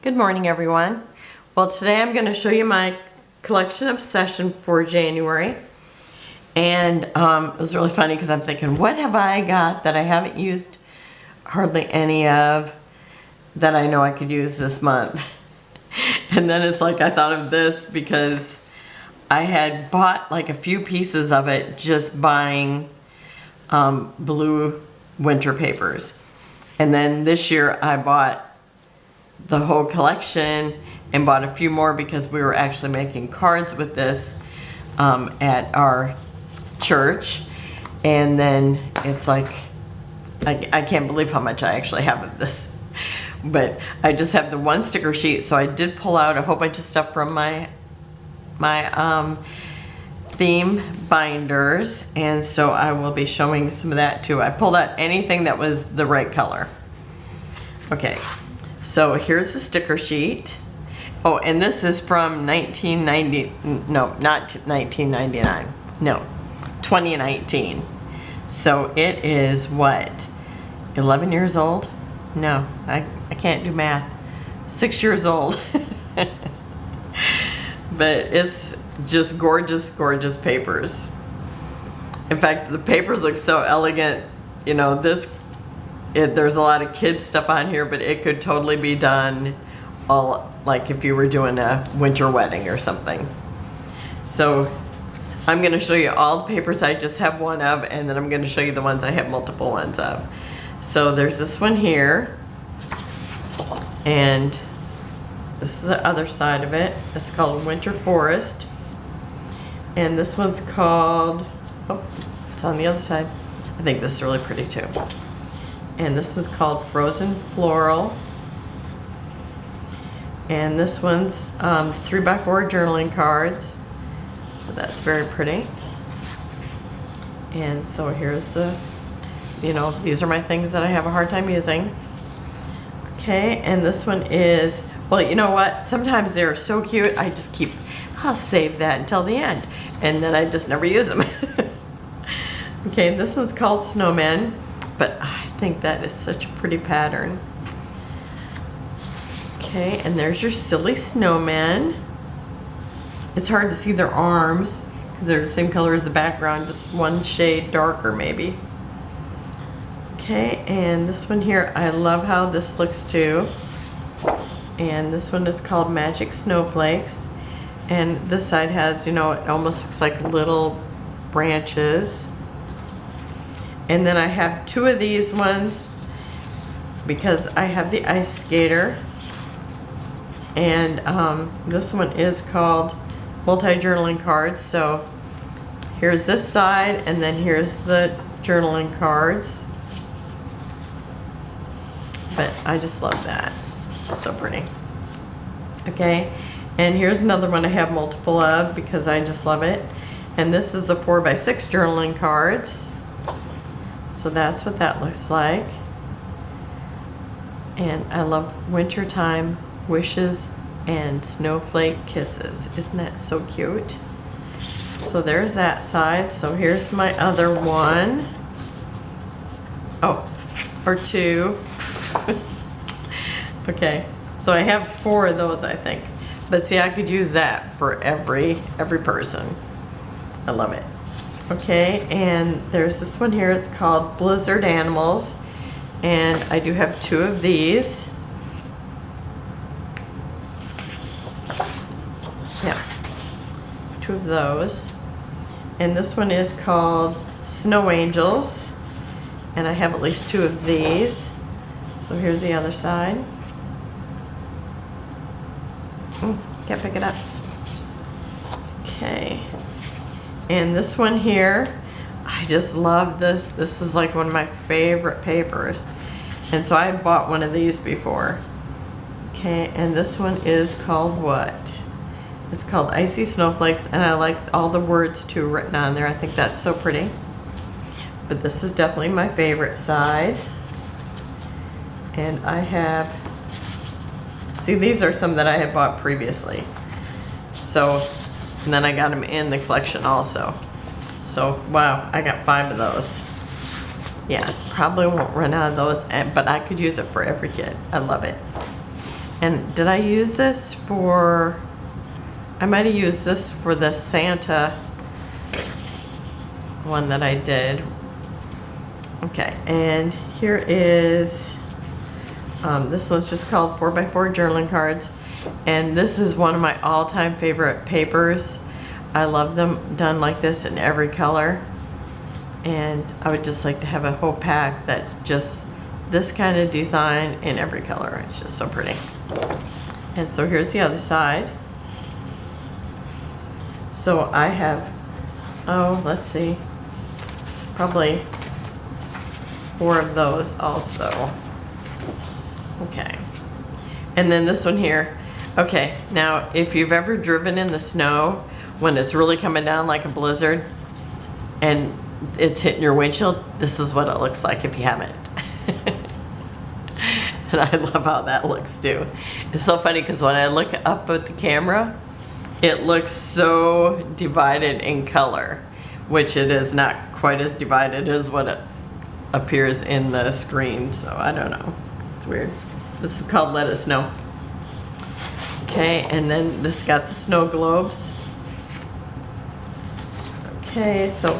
Good morning, everyone. Well, today I'm going to show you my collection obsession for January. And it was really funny because I'm thinking, what have I got that I haven't used hardly any of that I know I could use this month? And then it's like I thought of this because I had bought like a few pieces of it just buying blue winter papers. And then this year I bought the whole collection and bought a few more because we were actually making cards with this at our church. And then it's like I can't believe how much I actually have of this, but I just have the one sticker sheet. So I did pull out a whole bunch of stuff from my theme binders, and so I will be showing some of that too. I pulled out anything that was the right color. Okay, so here's the sticker sheet. Oh, and this is from 2019. So it is what, 11 years old? No, I can't do math. 6 years old. But it's just gorgeous, gorgeous papers. In fact, the papers look so elegant. You know, there's a lot of kids stuff on here, but it could totally be done all like if you were doing a winter wedding or something. So I'm going to show you all the papers I just have one of, and then I'm going to show you the ones I have multiple ones of. So there's this one here, and this is the other side of it. It's called Winter Forest. And this one's called, oh, it's on the other side. I think this is really pretty too. And this is called Frozen Floral. And this one's 3x4 journaling cards. So that's very pretty. And so here's the, these are my things that I have a hard time using. Okay, and this one is, well, you know what? Sometimes they're so cute, I'll save that until the end. And then I just never use them. Okay, this one's called Snowmen, but I think that is such a pretty pattern. Okay, and there's your silly snowmen. It's hard to see their arms because they're the same color as the background, just one shade darker maybe. Okay, and this one here, I love how this looks too. And this one is called Magic Snowflakes. And this side has, it almost looks like little branches. And then I have two of these ones because I have the ice skater. And this one is called multi-journaling cards. So here's this side, and then here's the journaling cards. But I just love that. It's so pretty. Okay, and here's another one I have multiple of because I just love it. And this is the 4x6 journaling cards. So that's what that looks like. And I love wintertime wishes and snowflake kisses. Isn't that so cute? So there's that size. So here's my other one. Oh, or two. Okay, so I have 4 of those, I think. But see, I could use that for every person. I love it. Okay, and there's this one here. It's called Blizzard Animals. And I do have 2 of these. Yeah, 2 of those. And this one is called Snow Angels. And I have at least 2 of these. So here's the other side. Can't pick it up. Okay. And this one here, I just love this. This is like one of my favorite papers. And so I had bought one of these before. Okay, and this one is called what? It's called Icy Snowflakes, and I like all the words too written on there. I think that's so pretty. But this is definitely my favorite side. And I have, see, these are some that I had bought previously. So, and then I got them in the collection also. So, wow, I got 5 of those. Yeah, probably won't run out of those, but I could use it for every kid. I love it. And did I use this for, I might have used this for the Santa one that I did. Okay, and here is, this one's just called 4x4 journaling cards. And this is one of my all-time favorite papers. I love them done like this in every color. And I would just like to have a whole pack that's just this kind of design in every color. It's just so pretty. And so here's the other side. So I have, oh, let's see, probably 4 of those also. Okay. And then this one here. Okay, now if you've ever driven in the snow when it's really coming down like a blizzard and it's hitting your windshield, this is what it looks like if you haven't. And I love how that looks too. It's so funny because when I look up at the camera, it looks so divided in color, which it is not quite as divided as what it appears in the screen. So I don't know. It's weird. This is called Let It Snow. Okay, and then this got the snow globes. Okay, so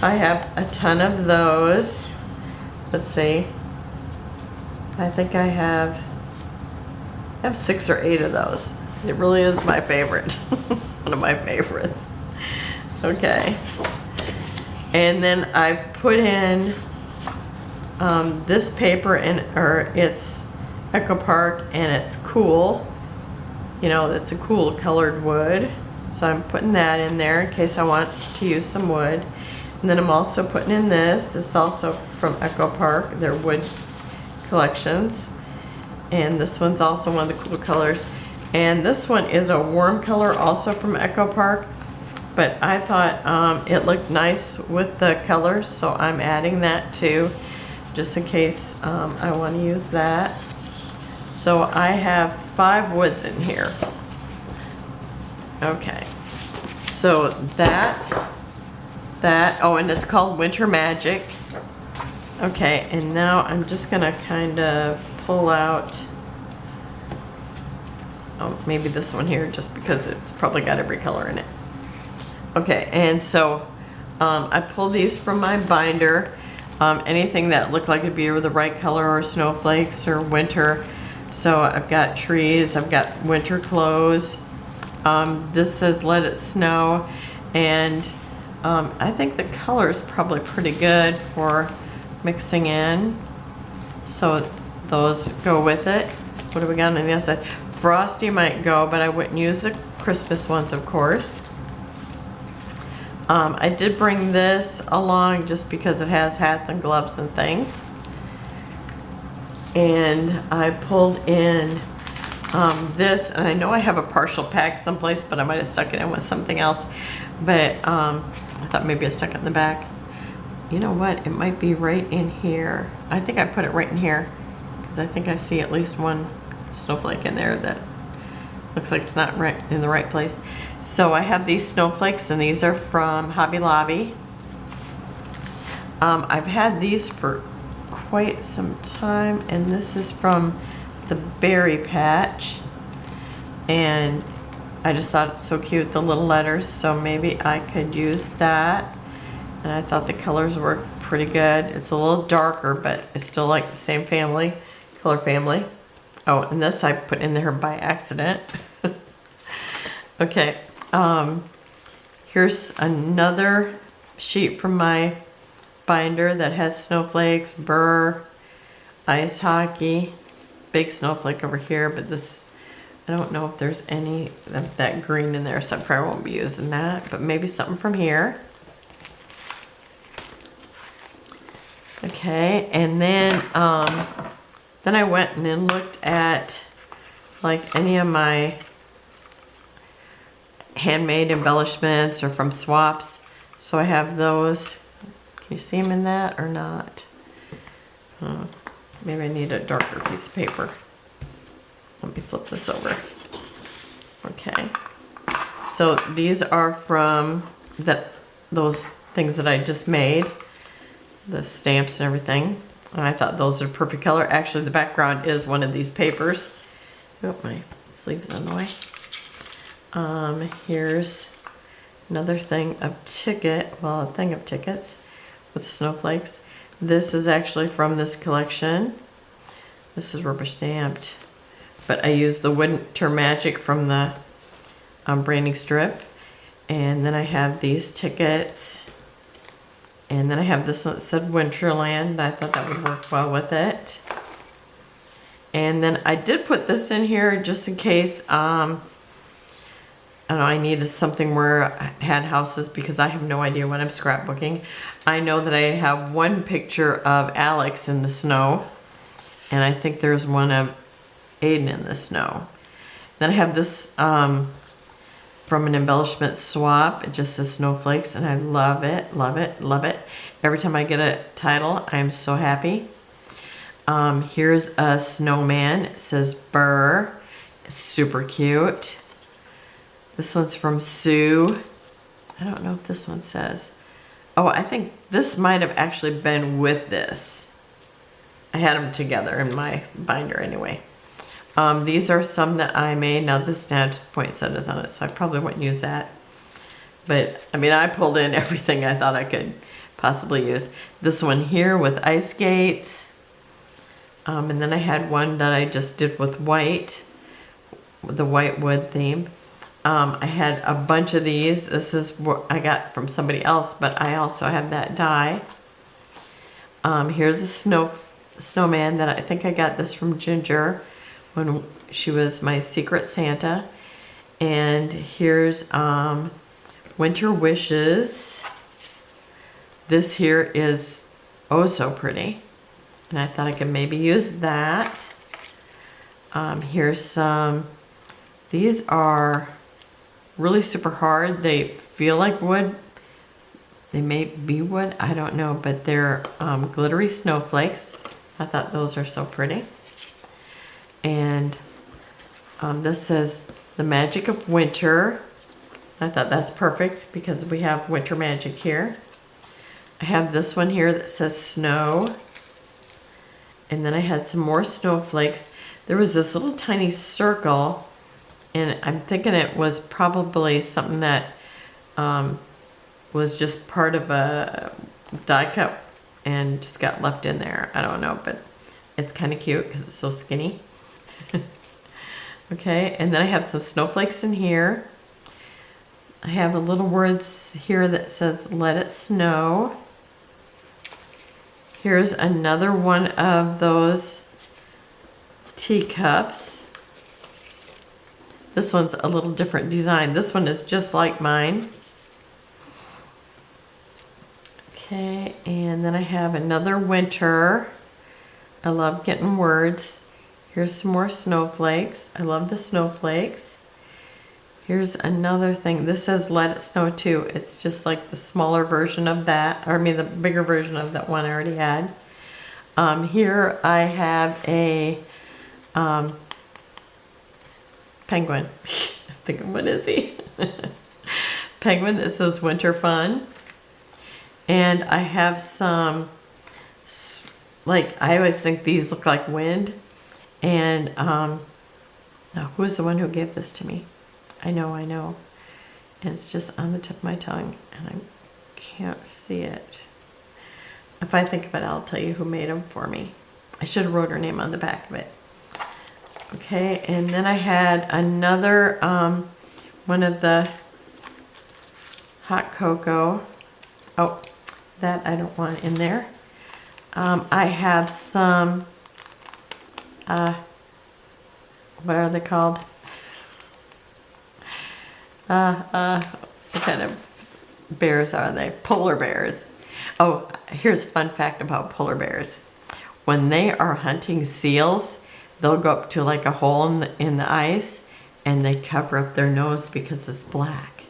I have a ton of those. Let's see. I think I have 6 or 8 of those. It really is my favorite. One of my favorites. Okay. And then I put in this paper in, or it's Echo Park, and it's cool. You know, it's a cool colored wood. So I'm putting that in there in case I want to use some wood. And then I'm also putting in this. It's also from Echo Park, their wood collections. And this one's also one of the cool colors. And this one is a warm color also from Echo Park. But I thought it looked nice with the colors, so I'm adding that too, just in case I want to use that. So I have 5 woods in here. Okay, so that's that. Oh, and it's called Winter Magic. Okay, and now I'm just gonna kind of pull out, oh, maybe this one here, just because it's probably got every color in it. Okay, and so I pulled these from my binder. Anything that looked like it'd be the right color, or snowflakes, or winter. So I've got trees, I've got winter clothes. This says Let It Snow, and I think the color is probably pretty good for mixing in. So those go with it. What do we got on the other side? Frosty might go, but I wouldn't use the Christmas ones, of course. I did bring this along just because it has hats and gloves and things. And I pulled in this, and I know I have a partial pack someplace, but I might have stuck it in with something else. But I thought maybe I stuck it in the back. You know what? It might be right in here. I think I put it right in here because I think I see at least one snowflake in there that looks like it's not right in the right place. So I have these snowflakes, and these are from Hobby Lobby. I've had these for quite some time, and this is from the Berry Patch, and I just thought it's so cute, the little letters, so maybe I could use that. And I thought the colors were pretty good. It's a little darker, but it's still like the same family, color family. Oh, and this I put in there by accident. Okay, here's another sheet from my binder that has snowflakes, burr, ice hockey, big snowflake over here, but this, I don't know if there's any of that green in there, so I probably won't be using that, but maybe something from here. Okay, and then I went and then looked at like any of my handmade embellishments or from swaps. So I have those. Can you see them in that or not? Maybe I need a darker piece of paper. Let me flip this over. Okay. So these are from those things that I just made. The stamps and everything. And I thought those are perfect color. Actually, the background is one of these papers. Oh, my sleeve is in the way. Here's another thing of a thing of tickets with snowflakes. This is actually from this collection. This is rubber stamped, but I used the Winter Magic from the branding strip. And then I have these tickets. And then I have this one that said Winterland. I thought that would work well with it. And then I did put this in here just in case, I don't know, I needed something where I had houses because I have no idea what I'm scrapbooking. I know that I have one picture of Alex in the snow. And I think there's one of Aiden in the snow. Then I have this from an embellishment swap. It just says snowflakes, and I love it, love it, love it. Every time I get a title, I'm so happy. Here's a snowman. It says Burr. It's super cute. This one's from Sue. I don't know if this one says. Oh, I think this might have actually been with this. I had them together in my binder anyway. These are some that I made. Now this has poinsettias on it, so I probably wouldn't use that. But, I mean, I pulled in everything I thought I could possibly use. This one here with ice skates. And then I had one that I just did with white, the white wood theme. I had a bunch of these. This is what I got from somebody else, but I also have that die. Here's a snowman that I think I got this from Ginger when she was my secret Santa. And here's Winter Wishes. This here is oh so pretty. And I thought I could maybe use that. Here's some, these are really super hard. They feel like wood. They may be wood, I don't know, but they're glittery snowflakes. I thought those are so pretty. And this says the magic of winter. I thought that's perfect because we have winter magic here. I have this one here that says snow. And then I had some more snowflakes. There was this little tiny circle, and I'm thinking it was probably something that was just part of a die cut and just got left in there. I don't know, but it's kind of cute because it's so skinny. Okay, and then I have some snowflakes in here. I have a little words here that says let it snow. Here's another one of those teacups. This one's a little different design. This one is just like mine. Okay, and then I have another winter. I love getting words. Here's some more snowflakes. I love the snowflakes. Here's another thing. This says let it snow too. It's just like the smaller version of that, or I mean the bigger version of that one I already had. Here I have a penguin. I'm thinking, what is he? Penguin. It says winter fun. And I have some, like, I always think these look like wind. And now who is the one who gave this to me? I know. And it's just on the tip of my tongue, and I can't see it. If I think of it, I'll tell you who made them for me. I should have wrote her name on the back of it. Okay, and then I had another one of the hot cocoa. Oh, that I don't want in there. I have some, what are they called? What kind of bears are they? Polar bears. Oh, here's a fun fact about polar bears. When they are hunting seals, they'll go up to like a hole in the ice, and they cover up their nose because it's black.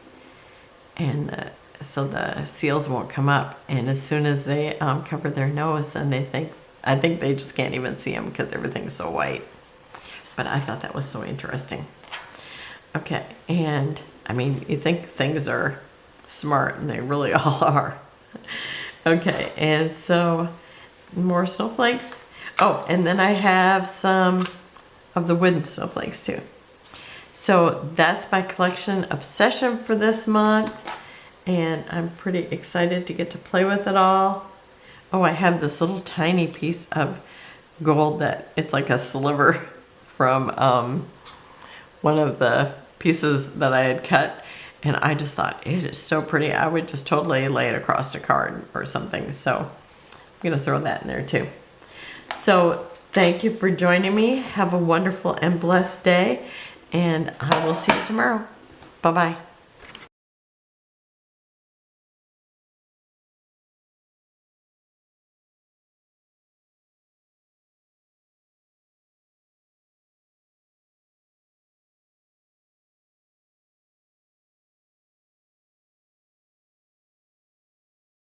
And so the seals won't come up. And as soon as they cover their nose, and I think they just can't even see them because everything's so white. But I thought that was so interesting. Okay, and I mean, you think things are smart, and they really all are. Okay, and so more snowflakes. Oh, and then I have some of the wooden snowflakes too. So that's my collection obsession for this month, and I'm pretty excited to get to play with it all. Oh, I have this little tiny piece of gold that it's like a sliver from one of the pieces that I had cut, and I just thought it is so pretty. I would just totally lay it across a card or something. So I'm gonna throw that in there too. So thank you for joining me. Have a wonderful and blessed day, and I will see you tomorrow. Bye-bye.